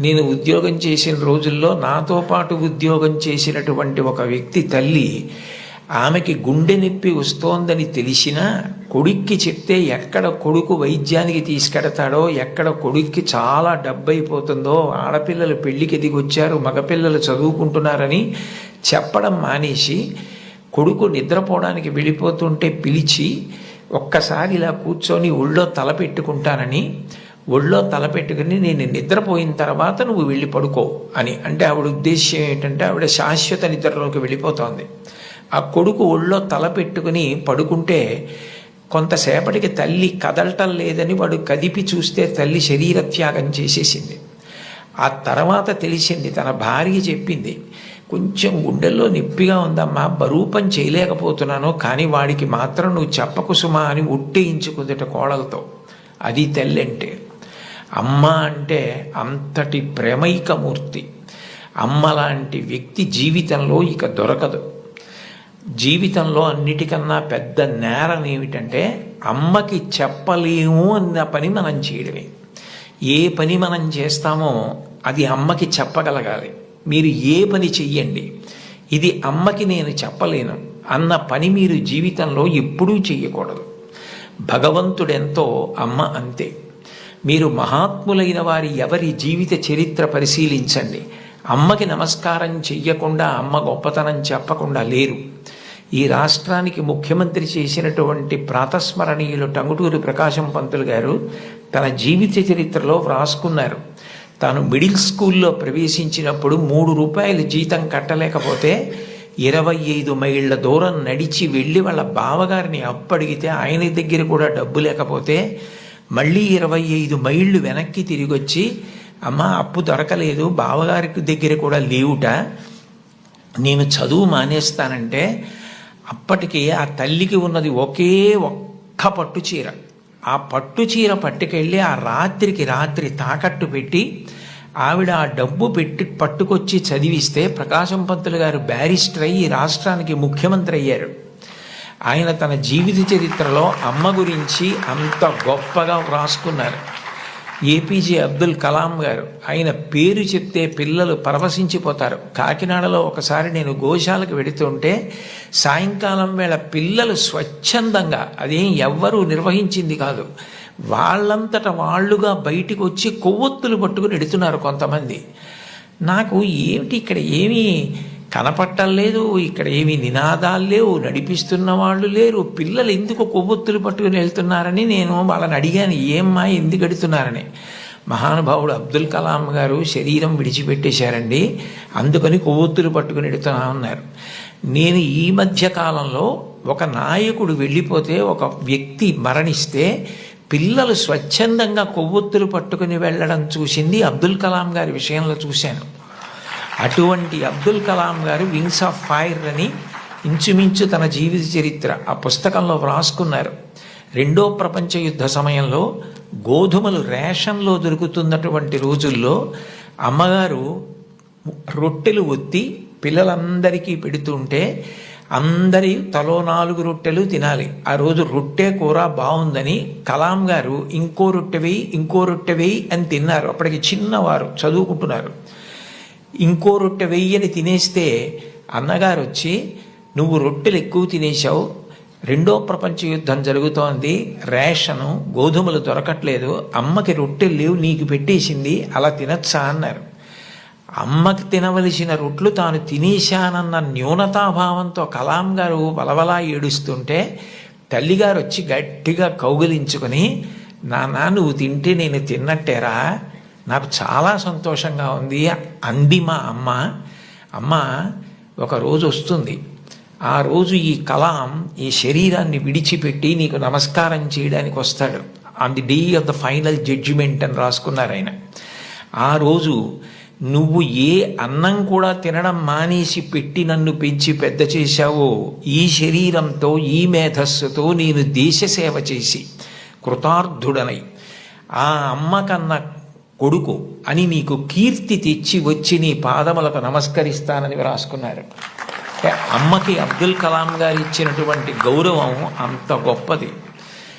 నేను ఉద్యోగం చేసిన రోజుల్లో నాతో పాటు ఉద్యోగం చేసినటువంటి ఒక వ్యక్తి తల్లి, ఆమెకి గుండె నొప్పి వస్తోందని తెలిసినా కొడుక్కి చెప్తే ఎక్కడ కొడుకు వైద్యానికి తీసుకెడతాడో, ఎక్కడ కొడుక్కి చాలా డబ్బు అయిపోతుందో, ఆడపిల్లలు పెళ్లికి ఎదిగొచ్చారు, మగపిల్లలు చదువుకుంటున్నారని చెప్పడం మానేసి కొడుకు నిద్రపోవడానికి వెళ్ళిపోతుంటే పిలిచి ఒక్కసారి ఇలా కూర్చొని ఒళ్ళో తల పెట్టుకుంటానని, ఒళ్ళో తల పెట్టుకుని నేను నిద్రపోయిన తర్వాత నువ్వు వెళ్ళి పడుకో అని అంటే ఆవిడ ఉద్దేశ్యం ఏంటంటే ఆవిడ శాశ్వత నిద్రలోకి వెళ్ళిపోతోంది. ఆ కొడుకు ఒళ్ళో తల పెట్టుకుని పడుకుంటే కొంతసేపటికి తల్లి కదలటం లేదని వాడు కదిపి చూస్తే తల్లి శరీర త్యాగం చేసేసింది. ఆ తర్వాత తెలిసింది, తన భార్య చెప్పింది, కొంచెం గుండెల్లో నొప్పిగా ఉందమ్మా, బరువు పని చేయలేకపోతున్నాను, కానీ వాడికి మాత్రం నువ్వు చెప్పకు సుమా అని ఒట్టేయించుకుందట కోడలతో. అది తల్లి అంటే. అమ్మ అంటే అంతటి ప్రేమైకమూర్తి. అమ్మ లాంటి వ్యక్తి జీవితంలో ఇక దొరకదు. జీవితంలో అన్నిటికన్నా పెద్ద నేరం ఏమిటంటే అమ్మకి చెప్పలేము అన్న పని మనం చేయడమే. ఏ పని మనం చేస్తామో అది అమ్మకి చెప్పగలగాలి. మీరు ఏ పని చెయ్యండి, ఇది అమ్మకి నేను చెప్పలేను అన్న పని మీరు జీవితంలో ఎప్పుడూ చెయ్యకూడదు. భగవంతుడెంతో అమ్మ అంతే. మీరు మహాత్ములైన వారి ఎవరి జీవిత చరిత్ర పరిశీలించండి. అమ్మకి నమస్కారం చెయ్యకుండా, అమ్మ గొప్పతనం చెప్పకుండా లేరు. ఈ రాష్ట్రానికి ముఖ్యమంత్రి చేసినటువంటి ప్రాతస్మరణీయులు టంగుటూరి ప్రకాశం పంతులు గారు తన జీవిత చరిత్రలో వ్రాసుకున్నారు. తాను మిడిల్ స్కూల్లో ప్రవేశించినప్పుడు 3 రూపాయలు జీతం కట్టలేకపోతే 25 మైళ్ళ దూరం నడిచి వెళ్ళి వాళ్ళ బావగారిని అప్పడిగితే ఆయన దగ్గర కూడా డబ్బు లేకపోతే మళ్ళీ 25 మైళ్ళు వెనక్కి తిరిగి వచ్చి, అమ్మ అప్పు దొరకలేదు, బావగారికి దగ్గర కూడా లేవుట, నేను చదువు మానేస్తానంటే అప్పటికి ఆ తల్లికి ఉన్నది ఒకే ఒక్క పట్టు చీర. ఆ పట్టు చీర పట్టుకెళ్ళి ఆ రాత్రికి రాత్రి తాకట్టు పెట్టి ఆవిడ ఆ డబ్బు పట్టుకొచ్చి చదివిస్తే ప్రకాశం పంతులు గారు బ్యారిస్టర్ అయ్యి రాష్ట్రానికి ముఖ్యమంత్రి అయ్యారు. ఆయన తన జీవిత చరిత్రలో అమ్మ గురించి అంత గొప్పగా వ్రాసుకున్నారు. ఏపీజే అబ్దుల్ కలాం గారు, ఆయన పేరు చెప్తే పిల్లలు పరవశించిపోతారు. కాకినాడలో ఒకసారి నేను గోశాలకు వెడుతుంటే సాయంకాలం వేళ పిల్లలు స్వచ్ఛందంగా, అదేం ఎవ్వరూ నిర్వహించింది కాదు, వాళ్ళంతట వాళ్ళుగా బయటికి వచ్చి కొవ్వొత్తులు పట్టుకుని ఎడుతున్నారు కొంతమంది. నాకు ఏమిటి ఇక్కడ ఏమీ కనపట్టలేదు, ఇక్కడ ఏమీ నినాదాలు లేవు, నడిపిస్తున్న వాళ్ళు లేరు, పిల్లలు ఎందుకు కొవ్వొత్తులు పట్టుకుని వెళ్తున్నారని నేను వాళ్ళని అడిగాను, ఏమ్మా ఎందుకు ఎడుతున్నారని. మహానుభావుడు అబ్దుల్ కలాం గారు శరీరం విడిచిపెట్టేశారండి, అందుకని కొవ్వొత్తులు పట్టుకుని ఎడుతున్నా ఉన్నారు. నేను ఈ మధ్య కాలంలో ఒక నాయకుడు వెళ్ళిపోతే, ఒక వ్యక్తి మరణిస్తే పిల్లలు స్వచ్ఛందంగా కొవ్వొత్తులు పట్టుకుని వెళ్ళడం చూసింది అబ్దుల్ కలాం గారి విషయంలో చూశాను. అటువంటి అబ్దుల్ కలాం గారు వింగ్స్ ఆఫ్ ఫైర్ అని ఇంచుమించు తన జీవిత చరిత్ర ఆ పుస్తకంలో వ్రాసుకున్నారు. 2వ ప్రపంచ యుద్ధ సమయంలో గోధుమలు రేషన్లో దొరుకుతున్నటువంటి రోజుల్లో అమ్మగారు రొట్టెలు ఒత్తి పిల్లలందరికీ పెడుతుంటే అందరి తలో 4 రొట్టెలు తినాలి. ఆ రోజు రొట్టె కూర బాగుందని కలాం గారు ఇంకో రొట్టె వేయి, ఇంకో రొట్టె వేయి అని తిన్నారు. అప్పటికి చిన్నవారు, చదువుకుంటున్నారు. ఇంకో రొట్టె వెయ్యని తినేస్తే అన్నగారు వచ్చి, నువ్వు రొట్టెలు ఎక్కువ తినేశావు, 2వ ప్రపంచ యుద్ధం జరుగుతోంది, రేషను గోధుమలు దొరకట్లేదు, అమ్మకి రొట్టెలు లేవు, నీకు పెట్టేసింది, అలా తినచ్చా అన్నారు. అమ్మకి తినవలసిన రొట్లు తాను తినేశానన్న న్యూనతాభావంతో కలాం గారు బలబలా ఏడుస్తుంటే తల్లిగారు వచ్చి గట్టిగా కౌగిలించుకొని, నాన్న నువ్వు తింటే నేను తిన్నట్టేరా, నాకు చాలా సంతోషంగా ఉంది అంది మా అమ్మ. అమ్మ ఒకరోజు వస్తుంది, ఆ రోజు ఈ కలాం ఈ శరీరాన్ని విడిచిపెట్టి నీకు నమస్కారం చేయడానికి వస్తాడు. On the day of the final judgement అని రాసుకున్నారు ఆయన. ఆ రోజు నువ్వు ఏ అన్నం కూడా తినడం మానేసి పెట్టి నన్ను పెంచి పెద్ద చేశావో, ఈ శరీరంతో ఈ మేధస్సుతో నేను దేశ సేవ చేసి కృతార్థుడనై ఆ అమ్మ కన్నా కొడుకు అని నీకు కీర్తి తెచ్చి వచ్చి నీ పాదములకు నమస్కరిస్తానని రాసుకున్నారు. అమ్మకి అబ్దుల్ కలాం గారు ఇచ్చినటువంటి గౌరవం అంత గొప్పది.